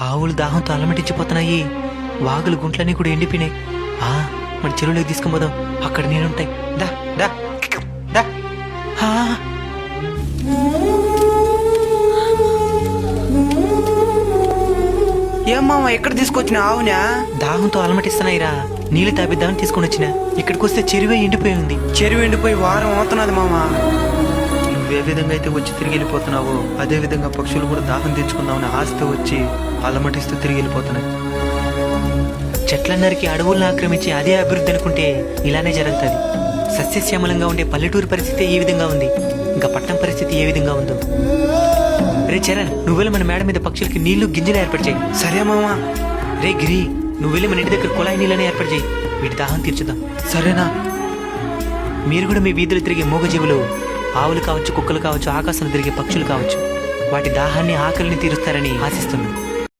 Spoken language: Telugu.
ఆవులు దాహంతో అలమటించిపోతున్నాయి. వాగులు గుంట్లన్నీ కూడా ఎండిపోయినాయి. మన చెరువులోకి తీసుకుపోదాం, అక్కడ నీళ్ళుంటాయి. దా దా దా. ఆ, ఏం మామ ఎక్కడ తీసుకొచ్చిన ఆవునా? దాహంతో అలమటిస్తున్నాయిరా, నీళ్లు తాపిద్దామని తీసుకొని వచ్చిన. ఇక్కడికి వస్తే చెరువే ఎండిపోయి ఉంది. చెరువు ఎండిపోయి వారం అవుతున్నది మామ. నువ్వే విధంగా అయితే వచ్చి తిరిగి వెళ్ళిపోతున్నావో అదే విధంగా పక్షులు కూడా దాహం తెచ్చుకుందామని ఆశతో వచ్చి అలమటిస్తూ తిరిగి వెళ్ళిపోతున్నాయి. చెట్లన్నరికి అడవులను ఆక్రమించి అదే అభివృద్ధి అనుకుంటే ఇలానే జరుగుతుంది. సస్యశ్యామలంగా ఉండే పల్లెటూరు పరిస్థితి ఈ విధంగా ఉంది, ఇంకా పట్టణం పరిస్థితి ఏ విధంగా ఉందో. రే చరణ్, నువ్వెళ్ళి మన మేడ మీద పక్షులకి నీళ్లు గింజలు ఏర్పాటు చేయి. సరే మామ. రే గిరి, నువ్వెళ్ళి మన ఇంటి దగ్గర కుళాయి నీళ్ళని ఏర్పాటు చేయి. వీటి దాహం తీర్చుదాం. సరేనా? మీరు కూడా మీ వీధులు తిరిగే మూగజీవులు, ఆవులు కావచ్చు, కుక్కలు కావచ్చు, ఆకాశంలో తిరిగే పక్షులు కావచ్చు, వాటి దాహాన్ని ఆకలిని తీరుస్తారని ఆశిస్తున్నాను.